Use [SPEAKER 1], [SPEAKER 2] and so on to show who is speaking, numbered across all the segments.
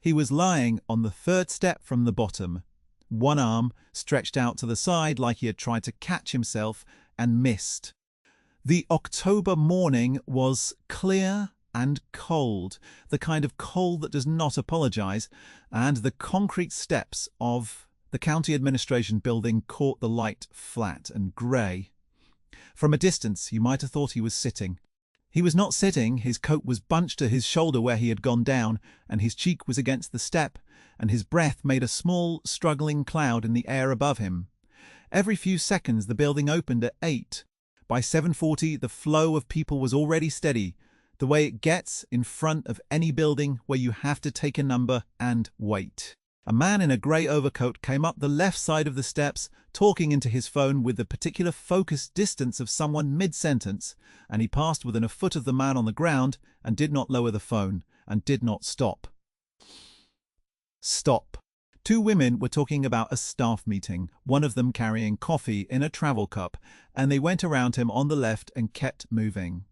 [SPEAKER 1] He was lying on the third step from the bottom, one arm stretched out to the side like he had tried to catch himself and missed. The October morning was clear and cold, the kind of cold that does not apologize, and the concrete steps of the county administration building caught the light flat and grey. From a distance, you might have thought he was sitting. He was not sitting, his coat was bunched to his shoulder where he had gone down, and his cheek was against the step, and his breath made a small, struggling cloud in the air above him. Every few seconds the building opened at 8. By 7:40 the flow of people was already steady, the way it gets in front of any building where you have to take a number and wait. A man in a grey overcoat came up the left side of the steps, talking into his phone with the particular focused distance of someone mid-sentence, and he passed within a foot of the man on the ground and did not lower the phone, and did not stop. Stop. Two women were talking about a staff meeting, one of them carrying coffee in a travel cup, and they went around him on the left and kept moving.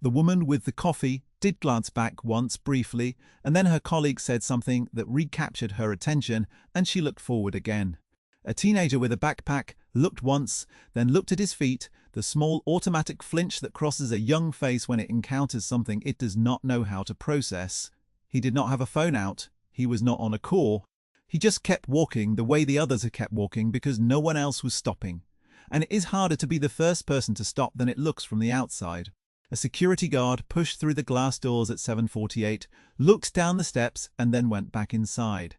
[SPEAKER 1] The woman with the coffee did glance back once briefly, and then her colleague said something that recaptured her attention, and she looked forward again. A teenager with a backpack looked once, then looked at his feet, the small automatic flinch that crosses a young face when it encounters something it does not know how to process. He did not have a phone out. He was not on a call. He just kept walking the way the others had kept walking because no one else was stopping. And it is harder to be the first person to stop than it looks from the outside. A security guard pushed through the glass doors at 7:48, looked down the steps, and then went back inside.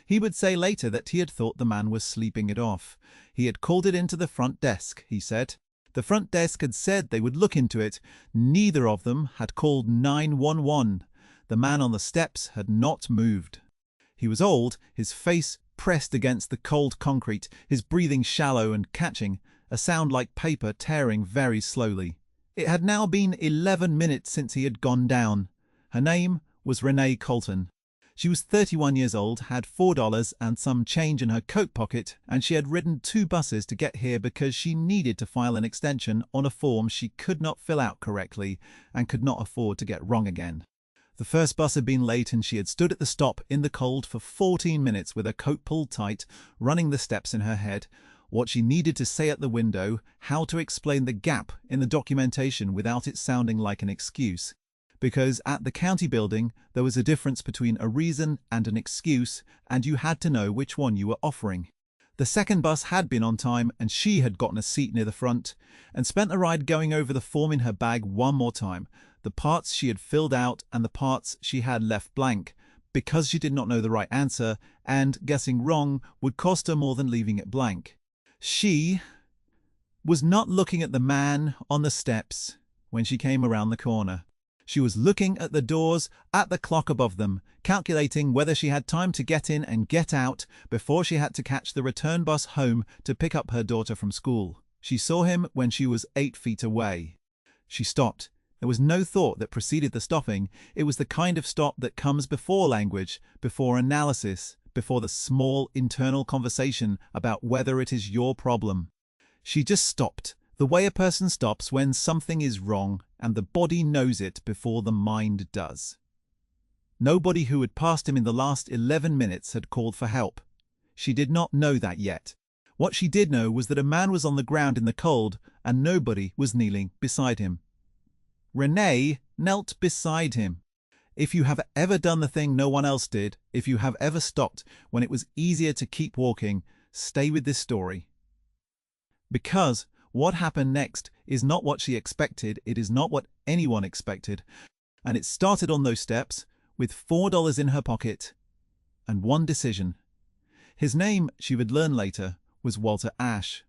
[SPEAKER 1] He would say later that he had thought the man was sleeping it off. He had called it into the front desk, he said. The front desk had said they would look into it. Neither of them had called 911. The man on the steps had not moved. He was old, his face pressed against the cold concrete, his breathing shallow and catching, a sound like paper tearing very slowly. It had now been 11 minutes since he had gone down. Her name was Renee Colton. She was 31 years old, had $4 and some change in her coat pocket, and she had ridden 2 buses to get here because she needed to file an extension on a form she could not fill out correctly and could not afford to get wrong again. The first bus had been late and she had stood at the stop in the cold for 14 minutes with her coat pulled tight, running the steps in her head, what she needed to say at the window, how to explain the gap in the documentation without it sounding like an excuse. Because at the county building, there was a difference between a reason and an excuse, and you had to know which one you were offering. The second bus had been on time, and she had gotten a seat near the front, and spent the ride going over the form in her bag one more time, the parts she had filled out and the parts she had left blank, because she did not know the right answer, and guessing wrong would cost her more than leaving it blank. She was not looking at the man on the steps when she came around the corner. She was looking at the doors, at the clock above them, calculating whether she had time to get in and get out before she had to catch the return bus home to pick up her daughter from school. She saw him when she was 8 feet away. She stopped. There was no thought that preceded the stopping. It was the kind of stop that comes before language, before analysis, before the small internal conversation about whether it is your problem. She just stopped, the way a person stops when something is wrong and the body knows it before the mind does. Nobody who had passed him in the last 11 minutes had called for help. She did not know that yet. What she did know was that a man was on the ground in the cold and nobody was kneeling beside him. Renee knelt beside him. If you have ever done the thing no one else did, if you have ever stopped when it was easier to keep walking, stay with this story. Because what happened next is not what she expected, it is not what anyone expected, and it started on those steps with $4 in her pocket and one decision. His name, she would learn later, was Walter Ash.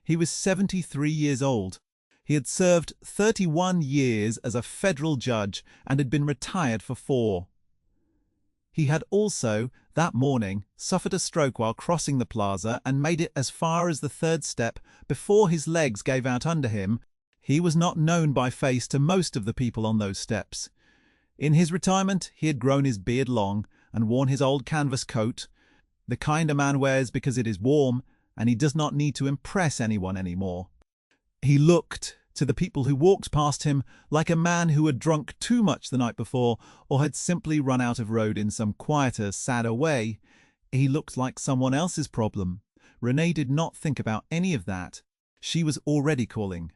[SPEAKER 1] He was 73 years old. He had served 31 years as a federal judge and had been retired for 4. He had also, that morning, suffered a stroke while crossing the plaza and made it as far as the 3rd step before his legs gave out under him. He was not known by face to most of the people on those steps. In his retirement, he had grown his beard long and worn his old canvas coat, the kind a man wears because it is warm and he does not need to impress anyone anymore. He looked To the people who walked past him, like a man who had drunk too much the night before or had simply run out of road in some quieter, sadder way, he looked like someone else's problem. Renee did not think about any of that. She was already calling.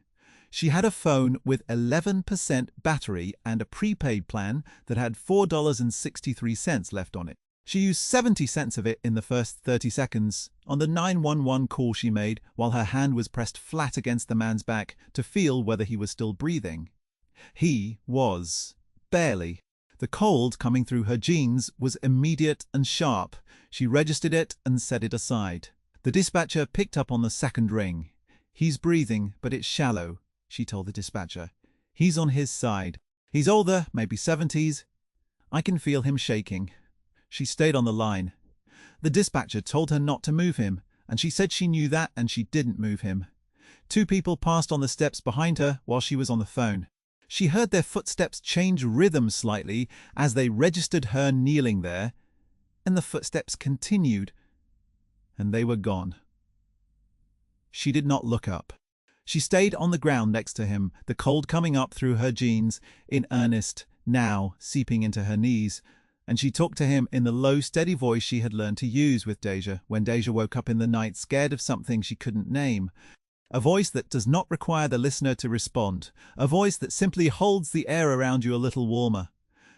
[SPEAKER 1] She had a phone with 11% battery and a prepaid plan that had $4.63 left on it. She used 70 cents of it in the first 30 seconds on the 911 call she made while her hand was pressed flat against the man's back to feel whether he was still breathing. He was. Barely. The cold coming through her jeans was immediate and sharp. She registered it and set it aside. The dispatcher picked up on the second ring. "He's breathing, but it's shallow," she told the dispatcher. "He's on his side. He's older, maybe 70s. I can feel him shaking." She stayed on the line. The dispatcher told her not to move him, and she said she knew that and she didn't move him. Two people passed on the steps behind her while she was on the phone. She heard their footsteps change rhythm slightly as they registered her kneeling there, and the footsteps continued, and they were gone. She did not look up. She stayed on the ground next to him, the cold coming up through her jeans, in earnest, now seeping into her knees, and she talked to him in the low, steady voice she had learned to use with Deja when Deja woke up in the night scared of something she couldn't name. A voice that does not require the listener to respond. A voice that simply holds the air around you a little warmer.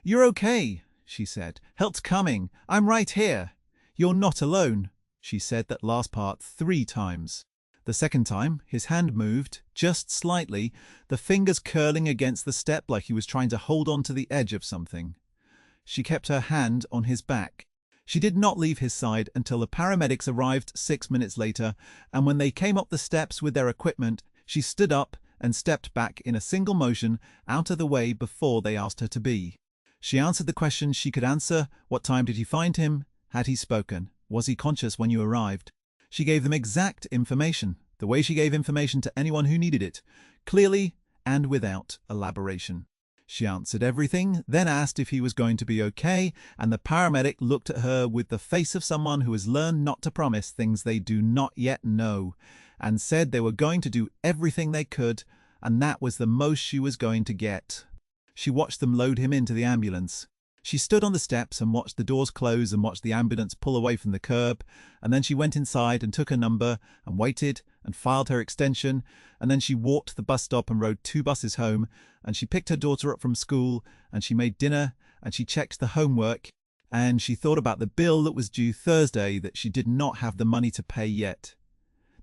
[SPEAKER 1] "You're okay," she said. "Help's coming. I'm right here. You're not alone." She said that last part 3 times. The second time, his hand moved, just slightly, the fingers curling against the step like he was trying to hold on to the edge of something. She kept her hand on his back. She did not leave his side until the paramedics arrived 6 minutes later, and when they came up the steps with their equipment, she stood up and stepped back in a single motion out of the way before they asked her to be. She answered the questions she could answer. What time did you find him? Had he spoken? Was he conscious when you arrived? She gave them exact information, the way she gave information to anyone who needed it, clearly and without elaboration. She answered everything, then asked if he was going to be okay, and the paramedic looked at her with the face of someone who has learned not to promise things they do not yet know, and said they were going to do everything they could, and that was the most she was going to get. She watched them load him into the ambulance. She stood on the steps and watched the doors close and watched the ambulance pull away from the curb, and then she went inside and took her number and waited and filed her extension, and then she walked to the bus stop and rode 2 buses home, and she picked her daughter up from school, and she made dinner, and she checked the homework, and she thought about the bill that was due Thursday that she did not have the money to pay yet.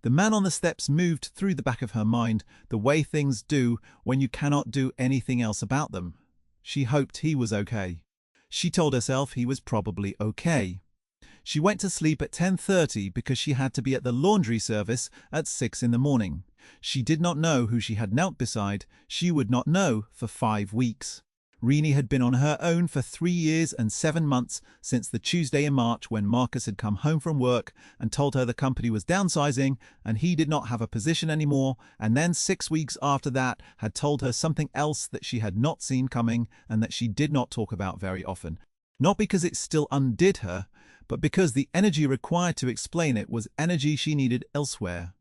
[SPEAKER 1] The man on the steps moved through the back of her mind the way things do when you cannot do anything else about them. She hoped he was okay. She told herself he was probably okay. She went to sleep at 10:30 because she had to be at the laundry service at 6 in the morning. She did not know who she had knelt beside. She would not know for 5 weeks. Renee had been on her own for 3 years and 7 months since the Tuesday in March when Marcus had come home from work and told her the company was downsizing and he did not have a position anymore, and then 6 weeks after that had told her something else that she had not seen coming and that she did not talk about very often. Not because it still undid her, but because the energy required to explain it was energy she needed elsewhere.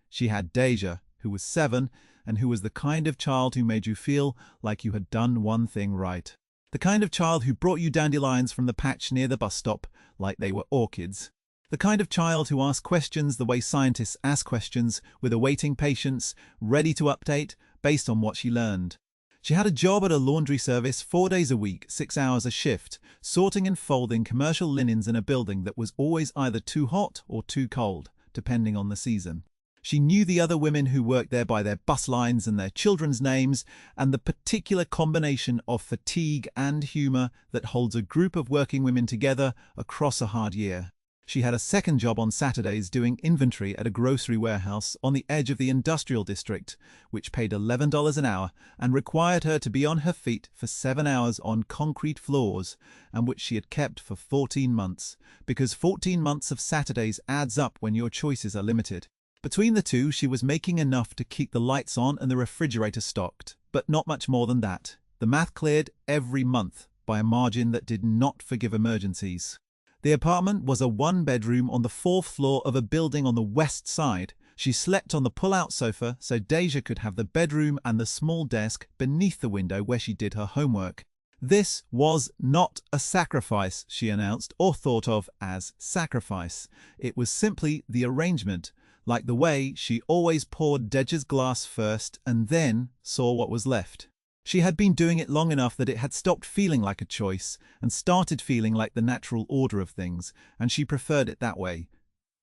[SPEAKER 1] She had Deja, who was 7, and who was the kind of child who made you feel like you had done one thing right. The kind of child who brought you dandelions from the patch near the bus stop like they were orchids. The kind of child who asked questions the way scientists ask questions, with a waiting patience, ready to update based on what she learned. She had a job at a laundry service 4 days a week, 6 hours a shift, sorting and folding commercial linens in a building that was always either too hot or too cold, depending on the season. She knew the other women who worked there by their bus lines and their children's names, and the particular combination of fatigue and humour that holds a group of working women together across a hard year. She had a second job on Saturdays doing inventory at a grocery warehouse on the edge of the industrial district, which paid $11 an hour and required her to be on her feet for 7 hours on concrete floors, and which she had kept for 14 months, because 14 months of Saturdays adds up when your choices are limited. Between the two, she was making enough to keep the lights on and the refrigerator stocked, but not much more than that. The math cleared every month by a margin that did not forgive emergencies. The apartment was a 1-bedroom on the 4th floor of a building on the west side. She slept on the pull-out sofa so Deja could have the bedroom and the small desk beneath the window where she did her homework. This was not a sacrifice, she announced, or thought of as sacrifice. It was simply the arrangement, like the way she always poured Deja's glass first and then saw what was left. She had been doing it long enough that it had stopped feeling like a choice and started feeling like the natural order of things, and she preferred it that way.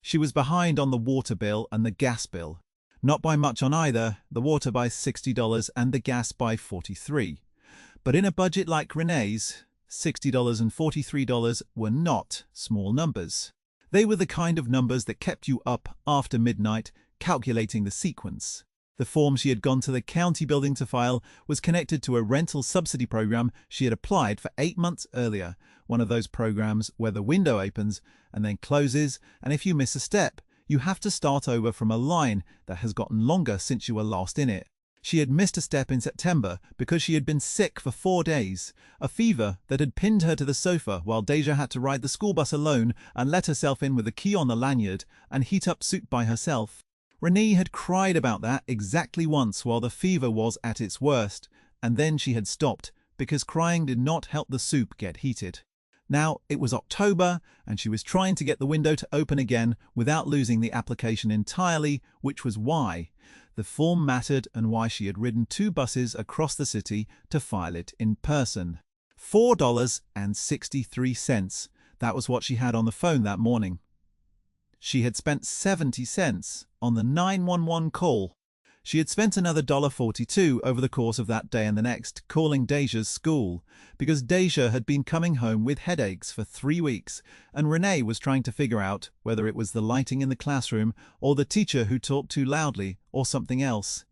[SPEAKER 1] She was behind on the water bill and the gas bill. Not by much on either, the water by $60 and the gas by $43. But in a budget like Renee's, $60 and $43 were not small numbers. They were the kind of numbers that kept you up after midnight calculating the sequence. The form she had gone to the county building to file was connected to a rental subsidy program she had applied for 8 months earlier, one of those programs where the window opens and then closes, and if you miss a step, you have to start over from a line that has gotten longer since you were last in it. She had missed a step in September because she had been sick for 4 days, a fever that had pinned her to the sofa while Deja had to ride the school bus alone and let herself in with a key on the lanyard and heat up soup by herself. Renee had cried about that exactly once while the fever was at its worst, and then she had stopped because crying did not help the soup get heated. Now it was October, and she was trying to get the window to open again without losing the application entirely, which was why the form mattered and why she had ridden 2 buses across the city to file it in person. $4.63. That was what she had on the phone that morning. She had spent 70 cents on the 911 call. She had spent another $1.42 over the course of that day and the next calling Deja's school, because Deja had been coming home with headaches for 3 weeks, and Renee was trying to figure out whether it was the lighting in the classroom or the teacher who talked too loudly or something else.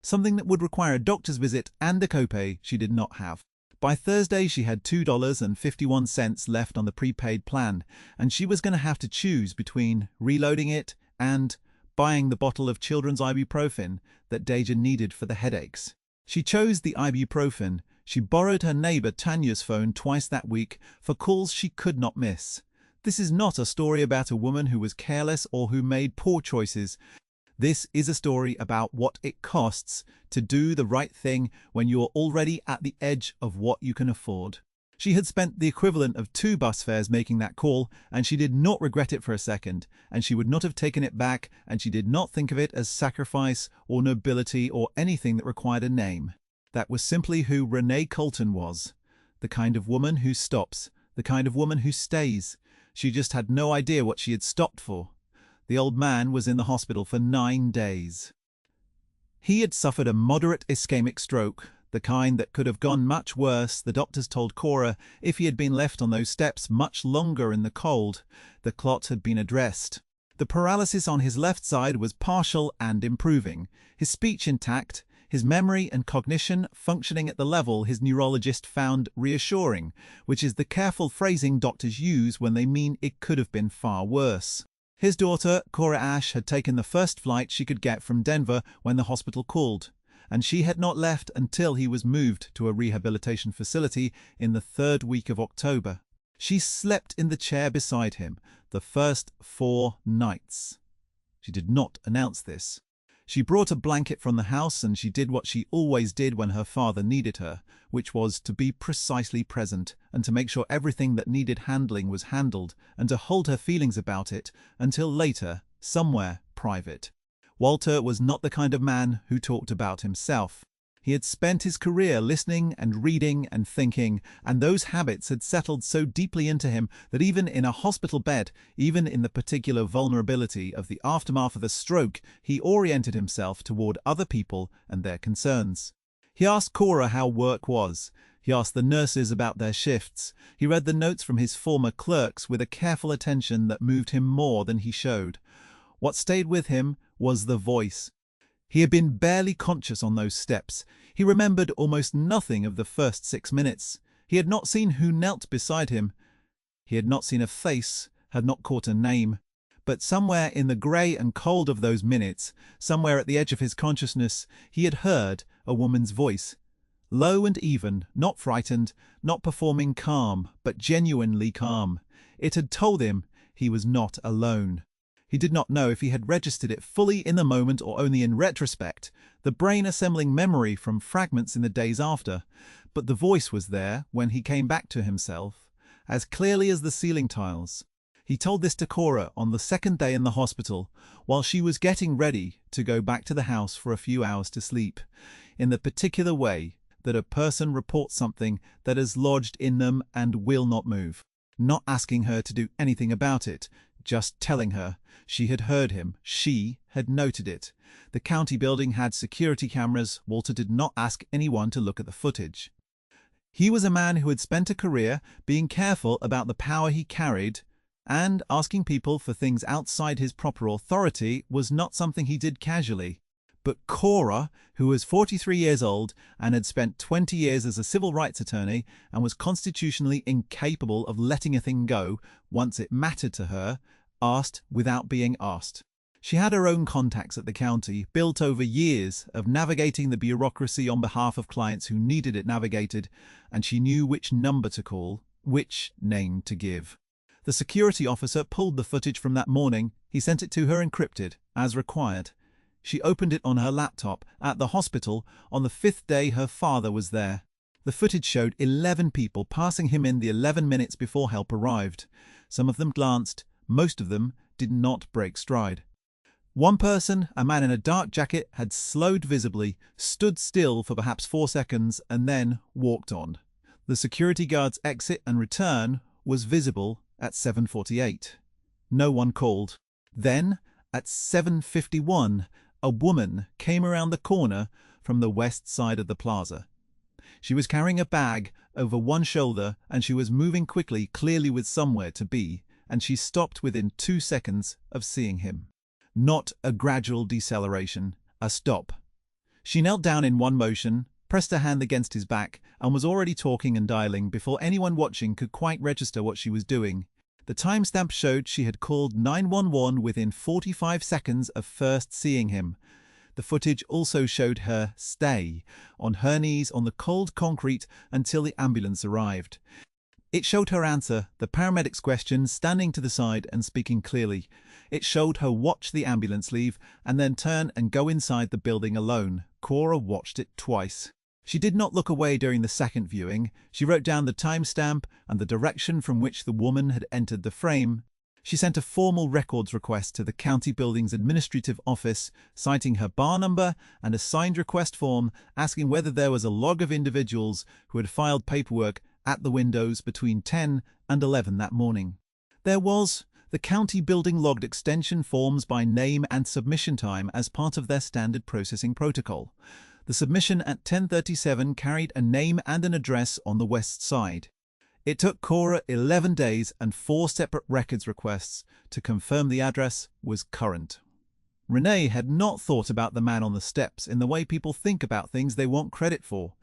[SPEAKER 1] Something that would require a doctor's visit and a copay she did not have. By Thursday, she had $2.51 left on the prepaid plan, and she was going to have to choose between reloading it and buying the bottle of children's ibuprofen that Deja needed for the headaches. She chose the ibuprofen. She borrowed her neighbor Tanya's phone twice that week for calls she could not miss. This is not a story about a woman who was careless or who made poor choices. This is a story about what it costs to do the right thing when you're already at the edge of what you can afford. She had spent the equivalent of 2 bus fares making that call, and she did not regret it for a second, and she would not have taken it back, and she did not think of it as sacrifice or nobility or anything that required a name. That was simply who Renee Colton was. The kind of woman who stops, the kind of woman who stays. She just had no idea what she had stopped for. The old man was in the hospital for 9 days. He had suffered a moderate ischemic stroke, the kind that could have gone much worse, the doctors told Cora, if he had been left on those steps much longer in the cold. The clot had been addressed. The paralysis on his left side was partial and improving, his speech intact, his memory and cognition functioning at the level his neurologist found reassuring, which is the careful phrasing doctors use when they mean it could have been far worse. His daughter, Cora Ash, had taken the first flight she could get from Denver when the hospital called, and she had not left until he was moved to a rehabilitation facility in the 3rd week of October. She slept in the chair beside him the first 4 nights. She did not announce this. She brought a blanket from the house, and she did what she always did when her father needed her, which was to be precisely present and to make sure everything that needed handling was handled and to hold her feelings about it until later, somewhere private. Walter was not the kind of man who talked about himself. He had spent his career listening and reading and thinking, and those habits had settled so deeply into him that even in a hospital bed, even in the particular vulnerability of the aftermath of a stroke, he oriented himself toward other people and their concerns. He asked Cora how work was. He asked the nurses about their shifts. He read the notes from his former clerks with a careful attention that moved him more than he showed. What stayed with him was the voice. He had been barely conscious on those steps. He remembered almost nothing of the first 6 minutes. He had not seen who knelt beside him. He had not seen a face, had not caught a name. But somewhere in the grey and cold of those minutes, somewhere at the edge of his consciousness, he had heard a woman's voice. Low and even, not frightened, not performing calm, but genuinely calm. It had told him he was not alone. He did not know if he had registered it fully in the moment or only in retrospect, the brain assembling memory from fragments in the days after. But the voice was there when he came back to himself, as clearly as the ceiling tiles. He told this to Cora on the second day in the hospital, while she was getting ready to go back to the house for a few hours to sleep, in the particular way that a person reports something that is lodged in them and will not move. Not asking her to do anything about it, just telling her. She had heard him. She had noted it. The county building had security cameras. Walter did not ask anyone to look at the footage. He was a man who had spent a career being careful about the power he carried, and asking people for things outside his proper authority was not something he did casually. But Cora, who was 43 years old and had spent 20 years as a civil rights attorney and was constitutionally incapable of letting a thing go once it mattered to her, asked without being asked. She had her own contacts at the county, built over years of navigating the bureaucracy on behalf of clients who needed it navigated, and she knew which number to call, which name to give. The security officer pulled the footage from that morning. He sent it to her encrypted, as required. She opened it on her laptop at the hospital on the 5th day her father was there. The footage showed 11 people passing him in the 11 minutes before help arrived. Some of them glanced, most of them did not break stride. One person, a man in a dark jacket, had slowed visibly, stood still for perhaps 4 seconds, and then walked on. The security guard's exit and return was visible at 7:48. No one called. Then, at 7:51, a woman came around the corner from the west side of the plaza. She was carrying a bag over one shoulder and she was moving quickly, clearly with somewhere to be, and she stopped within 2 seconds of seeing him. Not a gradual deceleration, a stop. She knelt down in one motion, pressed her hand against his back, and was already talking and dialing before anyone watching could quite register what she was doing. The timestamp showed she had called 911 within 45 seconds of first seeing him. The footage also showed her stay on her knees on the cold concrete until the ambulance arrived. It showed her answer the paramedic's question, standing to the side and speaking clearly. It showed her watch the ambulance leave and then turn and go inside the building alone. Cora watched it twice. She did not look away during the second viewing. She wrote down the timestamp and the direction from which the woman had entered the frame. She sent a formal records request to the county building's administrative office, citing her bar number and a signed request form asking whether there was a log of individuals who had filed paperwork at the windows between 10 and 11 that morning. There was. The county building logged extension forms by name and submission time as part of their standard processing protocol. The submission at 10:37 carried a name and an address on the west side. It took Cora 11 days and 4 separate records requests to confirm the address was current. Renee had not thought about the man on the steps in the way people think about things they want credit for.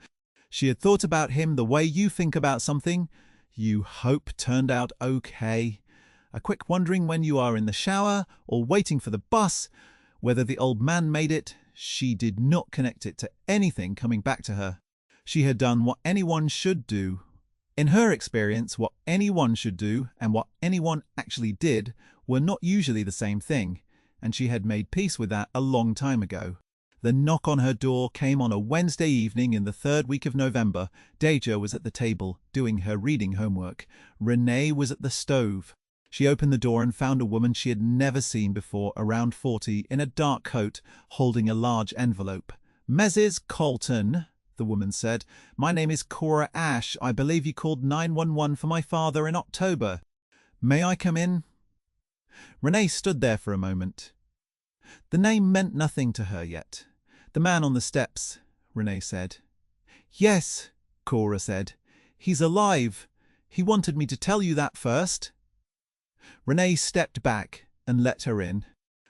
[SPEAKER 1] She had thought about him the way you think about something you hope turned out okay. A quick wondering when you are in the shower or waiting for the bus, whether the old man made it. She did not connect it to anything coming back to her. She had done what anyone should do. In her experience, what anyone should do and what anyone actually did were not usually the same thing, and she had made peace with that a long time ago. The knock on her door came on a Wednesday evening in the 3rd week of November. Deja was at the table, doing her reading homework. Renee was at the stove. She opened the door and found a woman she had never seen before, around 40, in a dark coat, holding a large envelope. "Mrs. Colton," the woman said, "my name is Cora Ash. I believe you called 911 for my father in October. May I come in?" Renee stood there for a moment. The name meant nothing to her yet. "The man on the steps," Renee said. "Yes," Cora said. "He's alive. He wanted me to tell you that first." Renee stepped back and let her in.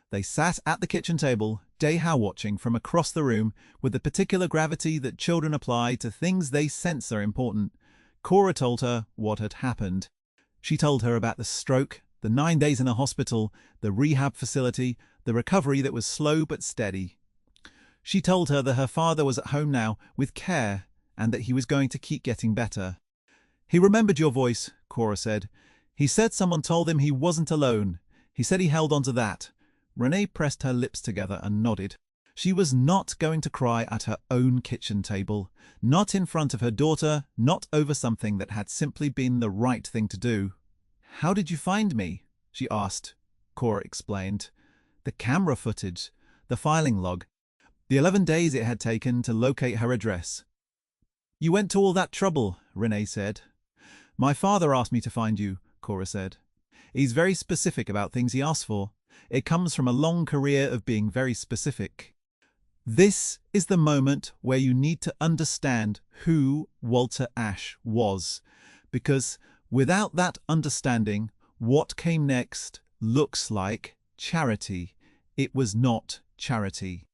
[SPEAKER 1] They sat at the kitchen table, Deja watching from across the room with the particular gravity that children apply to things they sense are important. Cora told her what had happened. She told her about the stroke, the 9 days in a hospital, the rehab facility, the recovery that was slow but steady. She told her that her father was at home now with care and that he was going to keep getting better. "He remembered your voice," Cora said. "He said someone told him he wasn't alone. He said he held on to that. Renee pressed her lips together and nodded. She was not going to cry at her own kitchen table, not in front of her daughter, not over something that had simply been the right thing to do. "How did you find me?" she asked. Cora explained. The camera footage, the filing log, the 11 days it had taken to locate her address. "You went to all that trouble," Renee said. "My father asked me to find you," Cora said. "He's very specific about things he asks for. It comes from a long career of being very specific." This is the moment where you need to understand who Walter Ashe was, because without that understanding, what came next looks like charity. It was not charity.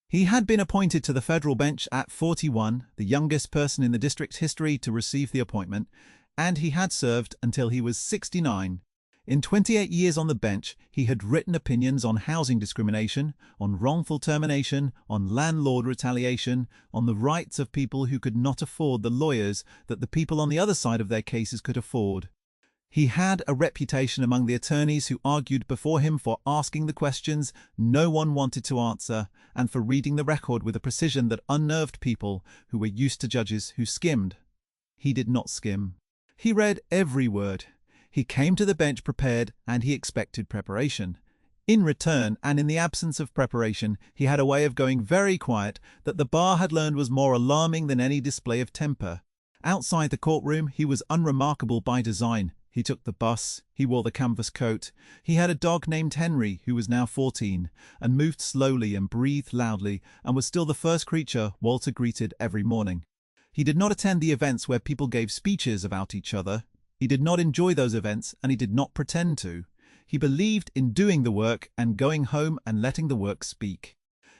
[SPEAKER 1] He had been appointed to the federal bench at 41, the youngest person in the district's history to receive the appointment, and he had served until he was 69. In 28 years on the bench, he had written opinions on housing discrimination, on wrongful termination, on landlord retaliation, on the rights of people who could not afford the lawyers that the people on the other side of their cases could afford. He had a reputation among the attorneys who argued before him for asking the questions no one wanted to answer, and for reading the record with a precision that unnerved people who were used to judges who skimmed. He did not skim. He read every word. He came to the bench prepared, and he expected preparation. In return, and in the absence of preparation, he had a way of going very quiet that the bar had learned was more alarming than any display of temper. Outside the courtroom, he was unremarkable by design. He took the bus, he wore the canvas coat, he had a dog named Henry, who was now 14, and moved slowly and breathed loudly, and was still the first creature Walter greeted every morning. He did not attend the events where people gave speeches about each other. He did not enjoy those events, and he did not pretend to. He believed in doing the work and going home and letting the work speak.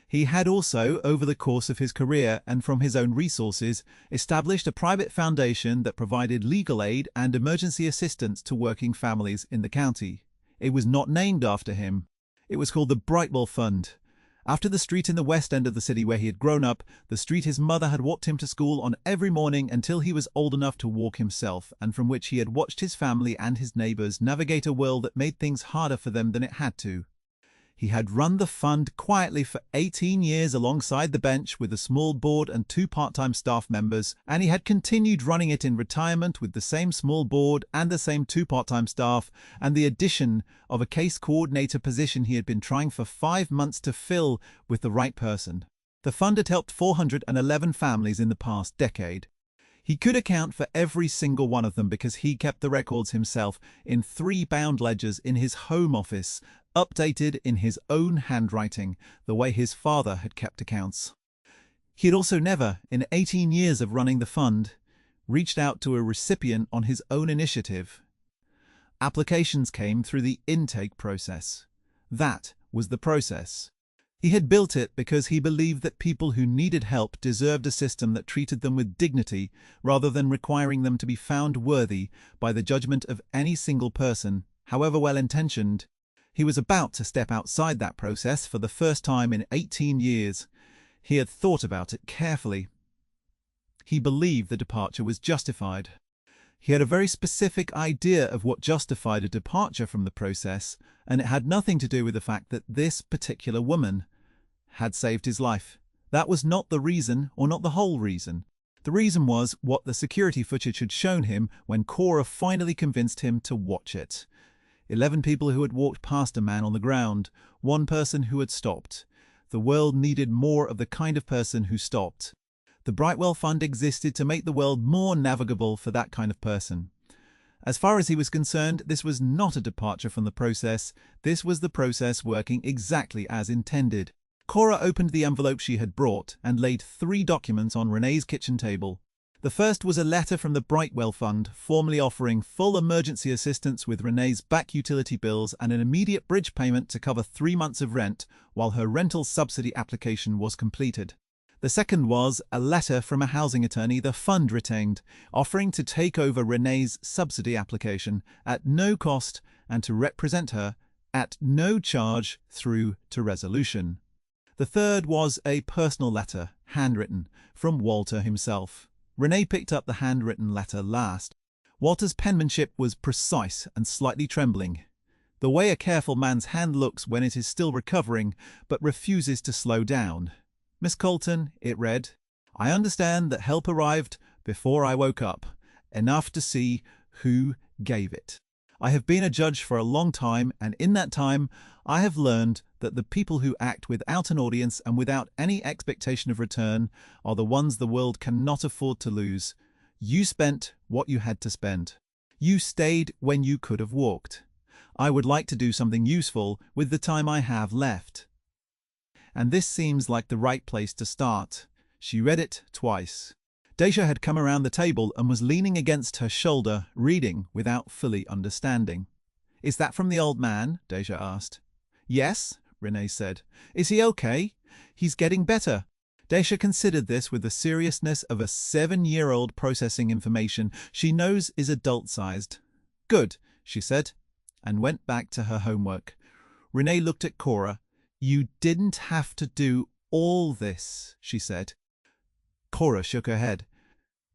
[SPEAKER 1] He had also, over the course of his career and from his own resources, established a private foundation that provided legal aid and emergency assistance to working families in the county. It was not named after him. It was called the Brightwell Fund. After the street in the west end of the city where he had grown up, the street his mother had walked him to school on every morning until he was old enough to walk himself, and from which he had watched his family and his neighbors navigate a world that made things harder for them than it had to. He had run the fund quietly for 18 years alongside the bench with a small board and 2 part-time staff members, and he had continued running it in retirement with the same small board and the same 2 part-time staff, and the addition of a case coordinator position he had been trying for 5 months to fill with the right person. The fund had helped 411 families in the past decade. He could account for every single one of them because he kept the records himself in 3 bound ledgers in his home office, updated in his own handwriting, the way his father had kept accounts. He had also never, in 18 years of running the fund, reached out to a recipient on his own initiative. Applications came through the intake process. That was the process. He had built it because he believed that people who needed help deserved a system that treated them with dignity rather than requiring them to be found worthy by the judgment of any single person, however well-intentioned. He was about to step outside that process for the first time in 18 years. He had thought about it carefully. He believed the departure was justified. He had a very specific idea of what justified a departure from the process, and it had nothing to do with the fact that this particular woman had saved his life. That was not the reason, or not the whole reason. The reason was what the security footage had shown him when Cora finally convinced him to watch it. 11 people who had walked past a man on the ground, 1 person who had stopped. The world needed more of the kind of person who stopped. The Brightwell Fund existed to make the world more navigable for that kind of person. As far as he was concerned, this was not a departure from the process. This was the process working exactly as intended. Cora opened the envelope she had brought and laid 3 documents on Renee's kitchen table. The first was a letter from the Brightwell Fund, formally offering full emergency assistance with Renee's back utility bills and an immediate bridge payment to cover 3 months of rent while her rental subsidy application was completed. The second was a letter from a housing attorney the fund retained, offering to take over Renee's subsidy application at no cost and to represent her at no charge through to resolution. The third was a personal letter, handwritten, from Walter himself. Renee picked up the handwritten letter last. Walter's penmanship was precise and slightly trembling. The way a careful man's hand looks when it is still recovering, but refuses to slow down. Miss Colton, it read, I understand that help arrived before I woke up, enough to see who gave it. I have been a judge for a long time, and in that time I have learned that the people who act without an audience and without any expectation of return are the ones the world cannot afford to lose. You spent what you had to spend. You stayed when you could have walked. I would like to do something useful with the time I have left. And this seems like the right place to start. She read it twice. Deja had come around the table and was leaning against her shoulder, reading without fully understanding. Is that from the old man? Deja asked. Yes, Renee said. Is he okay? He's getting better. Deja considered this with the seriousness of a 7-year-old processing information she knows is adult-sized. Good, she said, and went back to her homework. Renee looked at Cora. You didn't have to do all this, she said. Cora shook her head.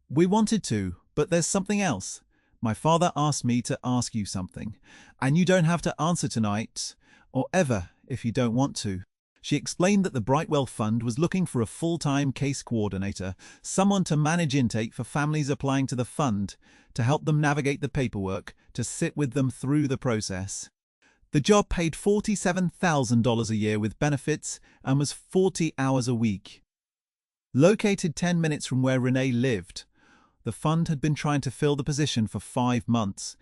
[SPEAKER 1] We wanted to, but there's something else. My father asked me to ask you something, and you don't have to answer tonight, or ever if you don't want to. She explained that the Brightwell Fund was looking for a full-time case coordinator, someone to manage intake for families applying to the fund, to help them navigate the paperwork, to sit with them through the process. The job paid $47,000 a year with benefits and was 40 hours a week. Located 10 minutes from where Renee lived, the fund had been trying to fill the position for 5 months.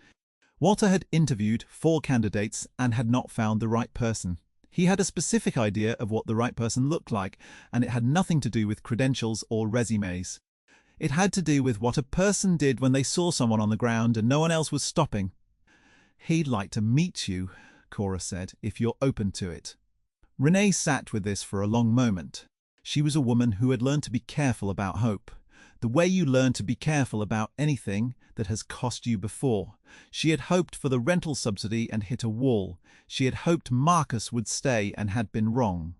[SPEAKER 1] Walter had interviewed 4 candidates and had not found the right person. He had a specific idea of what the right person looked like, and it had nothing to do with credentials or resumes. It had to do with what a person did when they saw someone on the ground and no one else was stopping. He'd like to meet you, Cora said, if you're open to it. Renee sat with this for a long moment. She was a woman who had learned to be careful about hope. The way you learn to be careful about anything that has cost you before. She had hoped for the rental subsidy and hit a wall. She had hoped Marcus would stay and had been wrong.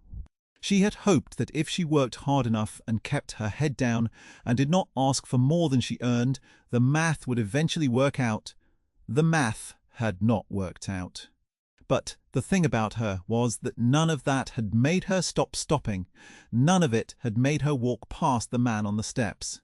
[SPEAKER 1] She had hoped that if she worked hard enough and kept her head down and did not ask for more than she earned, the math would eventually work out. The math had not worked out. But the thing about her was that none of that had made her stop stopping. None of it had made her walk past the man on the steps.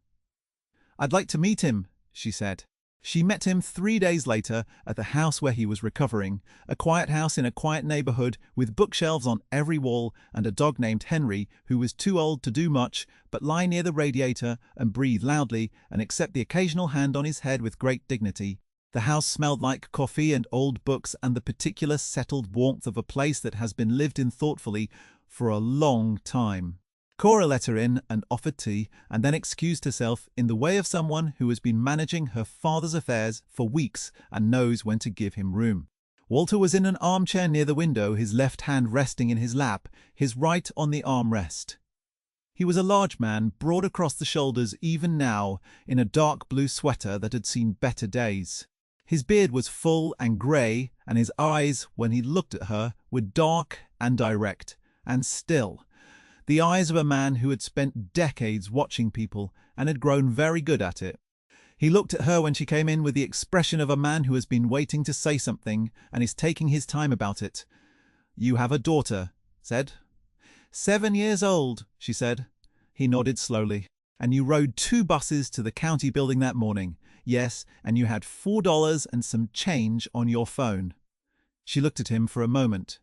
[SPEAKER 1] I'd like to meet him, she said. She met him 3 days later at the house where he was recovering, a quiet house in a quiet neighborhood with bookshelves on every wall and a dog named Henry who was too old to do much but lie near the radiator and breathe loudly and accept the occasional hand on his head with great dignity. The house smelled like coffee and old books and the particular settled warmth of a place that has been lived in thoughtfully for a long time. Cora let her in and offered tea, and then excused herself in the way of someone who has been managing her father's affairs for weeks and knows when to give him room. Walter was in an armchair near the window, his left hand resting in his lap, his right on the armrest. He was a large man, broad across the shoulders even now, in a dark blue sweater that had seen better days. His beard was full and grey, and his eyes, when he looked at her, were dark and direct, and still. The eyes of a man who had spent decades watching people and had grown very good at it. He looked at her when she came in with the expression of a man who has been waiting to say something and is taking his time about it. You have a daughter, said. 7 years old, she said. He nodded slowly. And you rode 2 buses to the county building that morning. Yes, and you had $4 and some change on your phone. She looked at him for a moment.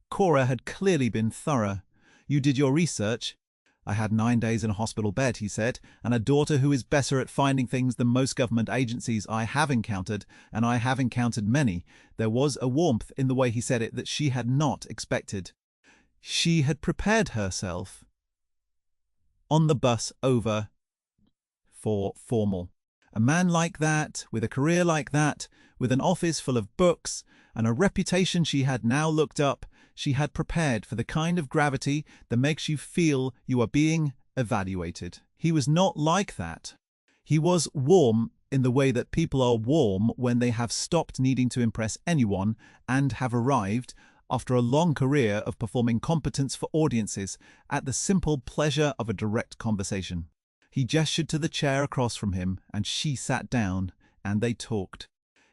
[SPEAKER 1] Cora had clearly been thorough. You did your research. I had 9 days in a hospital bed, he said, and a daughter who is better at finding things than most government agencies I have encountered, and I have encountered many. There was a warmth in the way he said it that she had not expected. She had prepared herself on the bus over for formal. A man like that, with a career like that, with an office full of books, and a reputation she had now looked up, she had prepared for the kind of gravity that makes you feel you are being evaluated. He was not like that. He was warm in the way that people are warm when they have stopped needing to impress anyone and have arrived, after a long career of performing competence for audiences, at the simple pleasure of a direct conversation. He gestured to the chair across from him, and she sat down, and they talked.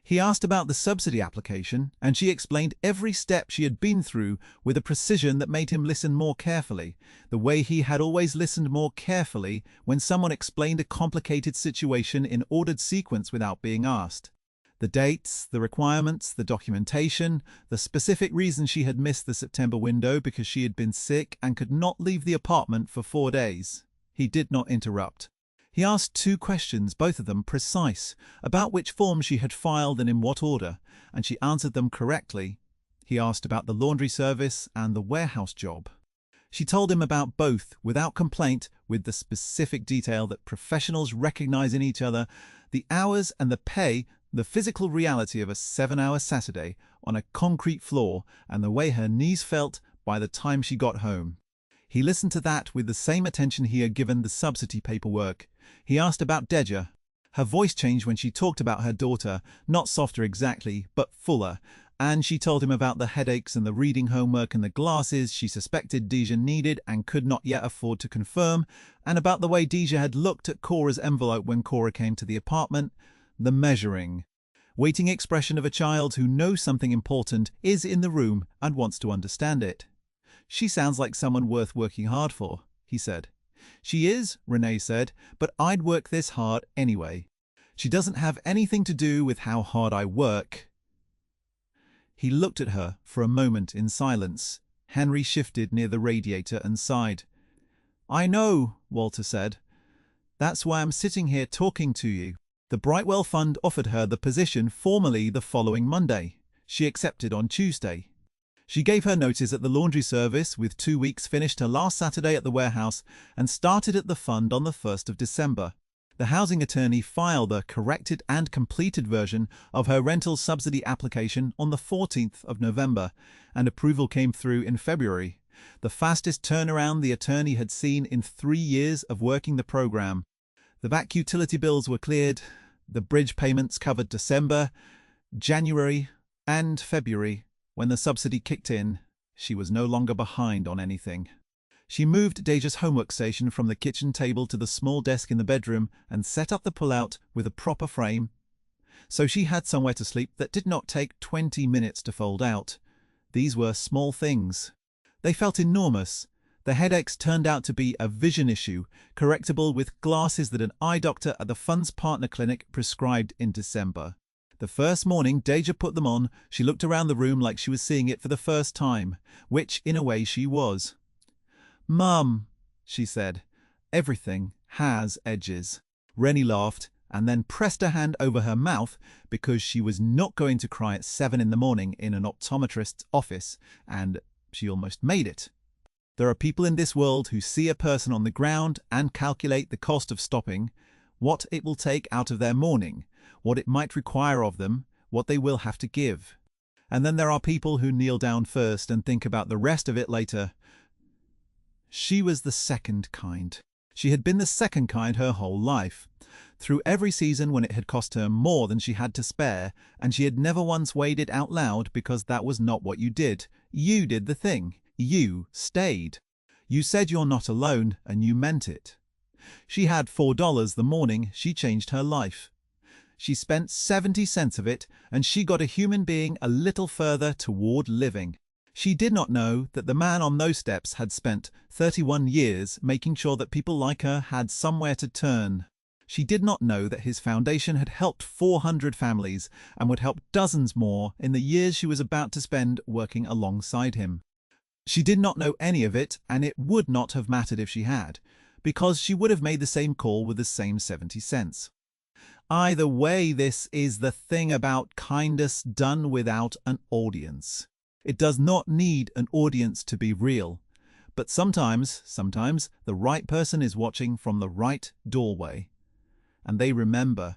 [SPEAKER 1] He asked about the subsidy application, and she explained every step she had been through with a precision that made him listen more carefully, the way he had always listened more carefully when someone explained a complicated situation in ordered sequence without being asked. The dates, the requirements, the documentation, the specific reason she had missed the September window because she had been sick and could not leave the apartment for 4 days. He did not interrupt. He asked 2 questions, both of them precise, about which form she had filed and in what order, and she answered them correctly. He asked about the laundry service and the warehouse job. She told him about both without complaint, with the specific detail that professionals recognize in each other, the hours and the pay, the physical reality of a 7-hour Saturday on a concrete floor, and the way her knees felt by the time she got home. He listened to that with the same attention he had given the subsidy paperwork. He asked about Deja. Her voice changed when she talked about her daughter, not softer exactly, but fuller, and she told him about the headaches and the reading homework and the glasses she suspected Deja needed and could not yet afford to confirm, and about the way Deja had looked at Cora's envelope when Cora came to the apartment, the measuring. Waiting expression of a child who knows something important, is in the room, and wants to understand it. She sounds like someone worth working hard for, he said. She is, Renee said, but I'd work this hard anyway. She doesn't have anything to do with how hard I work. He looked at her for a moment in silence. Henry shifted near the radiator and sighed. I know, Walter said. That's why I'm sitting here talking to you. The Brightwell Fund offered her the position formally the following Monday. She accepted on Tuesday. She gave her notice at the laundry service with 2 weeks, finished her last Saturday at the warehouse, and started at the fund on the 1st of December. The housing attorney filed a corrected and completed version of her rental subsidy application on the 14th of November, and approval came through in February, the fastest turnaround the attorney had seen in 3 years of working the program. The back utility bills were cleared, the bridge payments covered December, January, and February. When the subsidy kicked in, she was no longer behind on anything. She moved Deja's homework station from the kitchen table to the small desk in the bedroom and set up the pull-out with a proper frame, so she had somewhere to sleep that did not take 20 minutes to fold out. These were small things. They felt enormous. The headaches turned out to be a vision issue, correctable with glasses that an eye doctor at the fund's partner clinic prescribed in December. The first morning Deja put them on, she looked around the room like she was seeing it for the first time, which in a way she was. Mum, she said, everything has edges. Rennie laughed and then pressed her hand over her mouth because she was not going to cry at 7 in the morning in an optometrist's office, and she almost made it. There are people in this world who see a person on the ground and calculate the cost of stopping, what it will take out of their morning, what it might require of them, what they will have to give. And then there are people who kneel down first and think about the rest of it later. She was the second kind. She had been the second kind her whole life, through every season when it had cost her more than she had to spare, and she had never once weighed it out loud because that was not what you did. You did the thing. You stayed. You said you're not alone, and you meant it. She had $4 the morning she changed her life. She spent 70 cents of it, and she got a human being a little further toward living. She did not know that the man on those steps had spent 31 years making sure that people like her had somewhere to turn. She did not know that his foundation had helped 400 families and would help dozens more in the years she was about to spend working alongside him. She did not know any of it, and it would not have mattered if she had, because she would have made the same call with the same 70 cents. Either way, this is the thing about kindness done without an audience. It does not need an audience to be real, but sometimes the right person is watching from the right doorway, and they remember.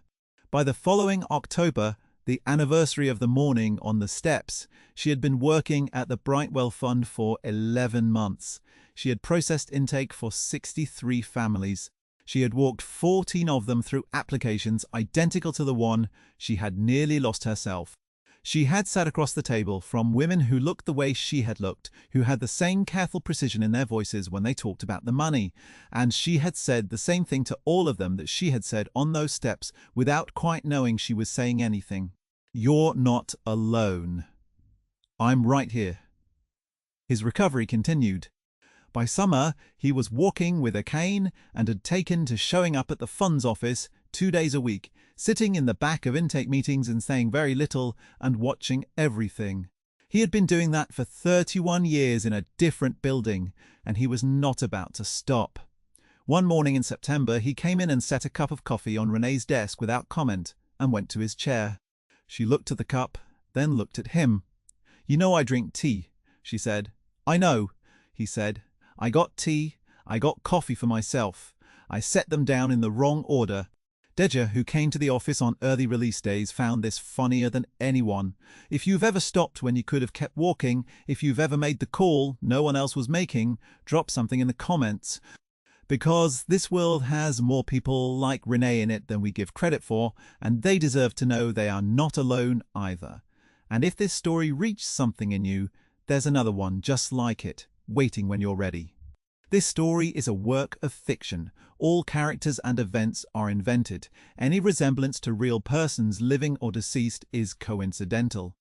[SPEAKER 1] By the following October, the anniversary of the morning on the steps, she had been working at the Brightwell Fund for 11 months. She had processed intake for 63 families. She had walked 14 of them through applications identical to the one she had nearly lost herself. She had sat across the table from women who looked the way she had looked, who had the same careful precision in their voices when they talked about the money, and she had said the same thing to all of them that she had said on those steps without quite knowing she was saying anything. You're not alone. I'm right here. His recovery continued. By summer, he was walking with a cane and had taken to showing up at the funds office 2 days a week, sitting in the back of intake meetings and saying very little and watching everything. He had been doing that for 31 years in a different building, and he was not about to stop. One morning in September, he came in and set a cup of coffee on Renee's desk without comment and went to his chair. She looked at the cup, then looked at him. "You know I drink tea," she said. "I know," he said. "I got tea, I got coffee for myself. I set them down in the wrong order." Deja, who came to the office on early release days, found this funnier than anyone. If you've ever stopped when you could have kept walking, if you've ever made the call no one else was making, drop something in the comments. Because this world has more people like Renee in it than we give credit for, and they deserve to know they are not alone either. And if this story reached something in you, there's another one just like it, waiting when you're ready. This story is a work of fiction. All characters and events are invented. Any resemblance to real persons, living or deceased, is coincidental.